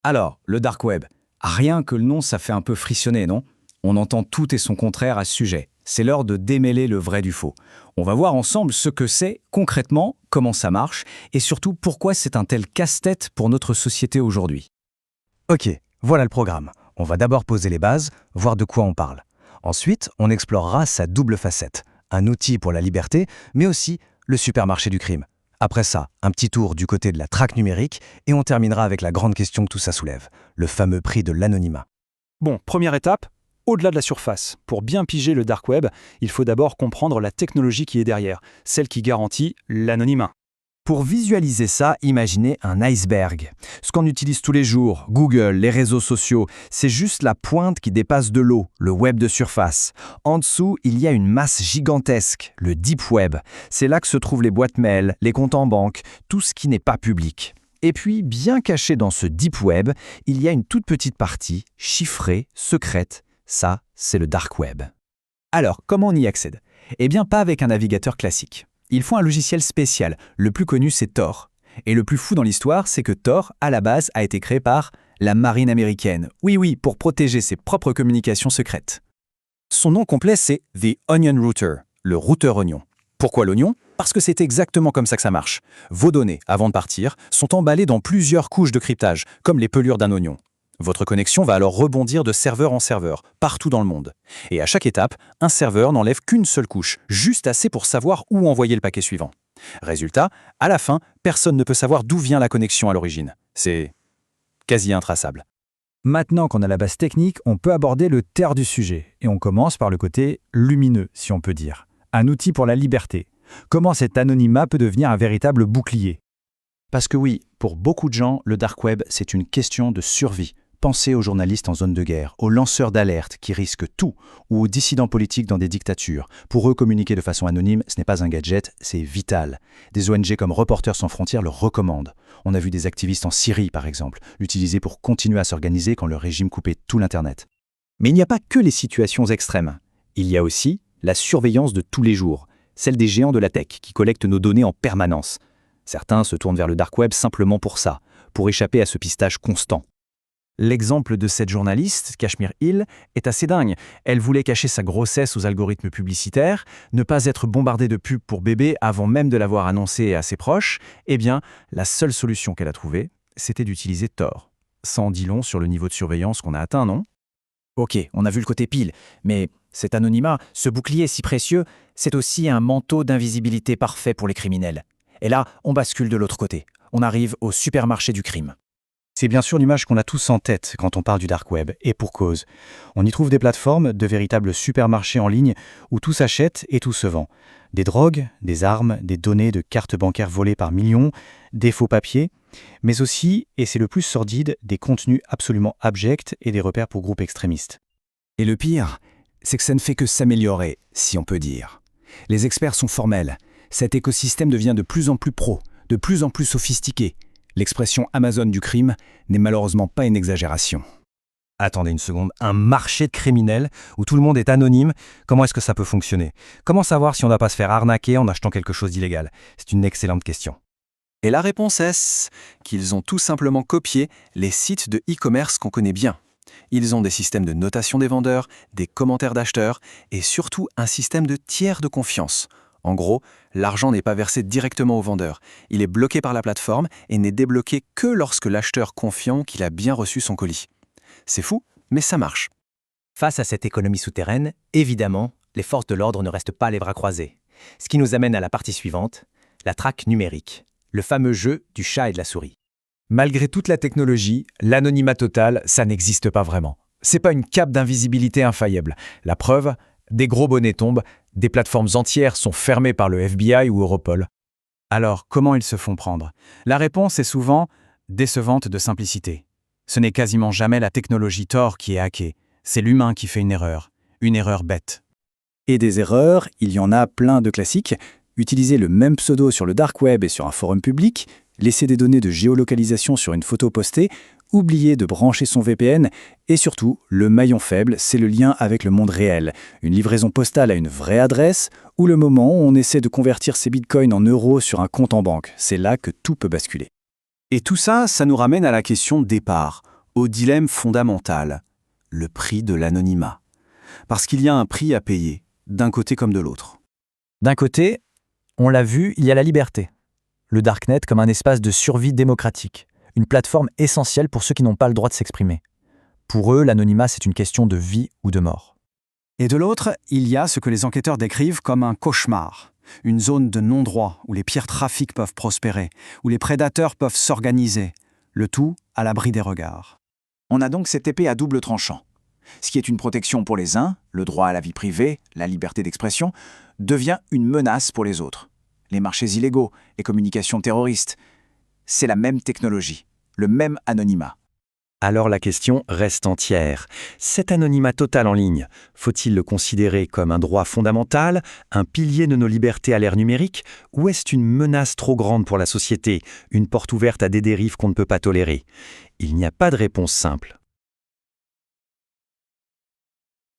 Alors, le dark web. Rien que le nom, ça fait un peu frissonner, non? On entend tout et son contraire à ce sujet. C'est l'heure de démêler le vrai du faux. On va voir ensemble ce que c'est, concrètement, comment ça marche, et surtout pourquoi c'est un tel casse-tête pour notre société aujourd'hui. Ok, voilà le programme. On va d'abord poser les bases, voir de quoi on parle. Ensuite, on explorera sa double facette. Un outil pour la liberté, mais aussi le supermarché du crime. Après ça, un petit tour du côté de la traque numérique, et on terminera avec la grande question que tout ça soulève, le fameux prix de l'anonymat. Bon, première étape, au-delà de la surface. Pour bien piger le dark web, il faut d'abord comprendre la technologie qui est derrière, celle qui garantit l'anonymat. Pour visualiser ça, imaginez un iceberg. Ce qu'on utilise tous les jours, Google, les réseaux sociaux, c'est juste la pointe qui dépasse de l'eau, le web de surface. En dessous, il y a une masse gigantesque, le deep web. C'est là que se trouvent les boîtes mail, les comptes en banque, tout ce qui n'est pas public. Et puis, bien caché dans ce deep web, il y a une toute petite partie, chiffrée, secrète. Ça, c'est le dark web. Alors, comment on y accède? Eh bien, pas avec un navigateur classique. Il faut un logiciel spécial. Le plus connu, c'est Tor. Et le plus fou dans l'histoire, c'est que Tor, à la base, a été créé par la marine américaine. Oui, pour protéger ses propres communications secrètes. Son nom complet, c'est The Onion Router, le routeur oignon. Pourquoi l'oignon? Parce que c'est exactement comme ça que ça marche. Vos données, avant de partir, sont emballées dans plusieurs couches de cryptage, comme les pelures d'un oignon. Votre connexion va alors rebondir de serveur en serveur, partout dans le monde. Et à chaque étape, un serveur n'enlève qu'une seule couche, juste assez pour savoir où envoyer le paquet suivant. Résultat, à la fin, personne ne peut savoir d'où vient la connexion à l'origine. C'est quasi intraçable. Maintenant qu'on a la base technique, on peut aborder le terre du sujet. Et on commence par le côté lumineux, si on peut dire. Un outil pour la liberté. Comment cet anonymat peut devenir un véritable bouclier? Parce que oui, pour beaucoup de gens, le dark web, c'est une question de survie. Pensez aux journalistes en zone de guerre, aux lanceurs d'alerte qui risquent tout, ou aux dissidents politiques dans des dictatures. Pour eux, communiquer de façon anonyme, ce n'est pas un gadget, c'est vital. Des ONG comme Reporters sans frontières le recommandent. On a vu des activistes en Syrie, par exemple, l'utiliser pour continuer à s'organiser quand le régime coupait tout l'Internet. Mais il n'y a pas que les situations extrêmes. Il y a aussi la surveillance de tous les jours, celle des géants de la tech qui collectent nos données en permanence. Certains se tournent vers le dark web simplement pour ça, pour échapper à ce pistage constant. L'exemple de cette journaliste, Kashmir Hill, est assez dingue. Elle voulait cacher sa grossesse aux algorithmes publicitaires, ne pas être bombardée de pubs pour bébé avant même de l'avoir annoncé à ses proches. Eh bien, la seule solution qu'elle a trouvée, c'était d'utiliser Tor. Ça en dit long sur le niveau de surveillance qu'on a atteint, non? Ok, on a vu le côté pile, mais cet anonymat, ce bouclier si précieux, c'est aussi un manteau d'invisibilité parfait pour les criminels. Et là, on bascule de l'autre côté. On arrive au supermarché du crime. C'est bien sûr l'image qu'on a tous en tête quand on parle du dark web, et pour cause. On y trouve des plateformes, de véritables supermarchés en ligne où tout s'achète et tout se vend. Des drogues, des armes, des données de cartes bancaires volées par millions, des faux papiers, mais aussi, et c'est le plus sordide, des contenus absolument abjects et des repères pour groupes extrémistes. Et le pire, c'est que ça ne fait que s'améliorer, si on peut dire. Les experts sont formels. Cet écosystème devient de plus en plus pro, de plus en plus sophistiqué. L'expression Amazon du crime n'est malheureusement pas une exagération. Attendez une seconde, un marché de criminels où tout le monde est anonyme, comment est-ce que ça peut fonctionner? Comment savoir si on ne va pas se faire arnaquer en achetant quelque chose d'illégal? C'est une excellente question. Et la réponse est qu'ils ont tout simplement copié les sites de e-commerce qu'on connaît bien. Ils ont des systèmes de notation des vendeurs, des commentaires d'acheteurs et surtout un système de tiers de confiance. En gros, l'argent n'est pas versé directement au vendeur. Il est bloqué par la plateforme et n'est débloqué que lorsque l'acheteur confie qu'il a bien reçu son colis. C'est fou, mais ça marche. Face à cette économie souterraine, évidemment, les forces de l'ordre ne restent pas les bras croisés. Ce qui nous amène à la partie suivante, la traque numérique, le fameux jeu du chat et de la souris. Malgré toute la technologie, l'anonymat total, ça n'existe pas vraiment. C'est pas une cape d'invisibilité infaillible. La preuve, des gros bonnets tombent, des plateformes entières sont fermées par le FBI ou Europol. Alors, comment ils se font prendre? La réponse est souvent décevante de simplicité. Ce n'est quasiment jamais la technologie Tor qui est hackée, c'est l'humain qui fait une erreur bête. Et des erreurs, il y en a plein de classiques. Utiliser le même pseudo sur le dark web et sur un forum public, laisser des données de géolocalisation sur une photo postée, oublier de brancher son VPN, et surtout, le maillon faible, c'est le lien avec le monde réel. Une livraison postale à une vraie adresse, ou le moment où on essaie de convertir ses bitcoins en euros sur un compte en banque. C'est là que tout peut basculer. Et tout ça, ça nous ramène à la question de départ. au dilemme fondamental, le prix de l'anonymat. Parce qu'il y a un prix à payer, d'un côté comme de l'autre. D'un côté, on l'a vu, il y a la liberté. Le Darknet comme un espace de survie démocratique, une plateforme essentielle pour ceux qui n'ont pas le droit de s'exprimer. Pour eux, l'anonymat, c'est une question de vie ou de mort. Et de l'autre, il y a ce que les enquêteurs décrivent comme un cauchemar, une zone de non-droit où les pires trafics peuvent prospérer, où les prédateurs peuvent s'organiser, le tout à l'abri des regards. On a donc cette épée à double tranchant. Ce qui est une protection pour les uns, le droit à la vie privée, la liberté d'expression, devient une menace pour les autres. Les marchés illégaux, les communications terroristes, c'est la même technologie, le même anonymat. Alors la question reste entière. Cet anonymat total en ligne, faut-il le considérer comme un droit fondamental, un pilier de nos libertés à l'ère numérique, ou est-ce une menace trop grande pour la société, une porte ouverte à des dérives qu'on ne peut pas tolérer? Il n'y a pas de réponse simple.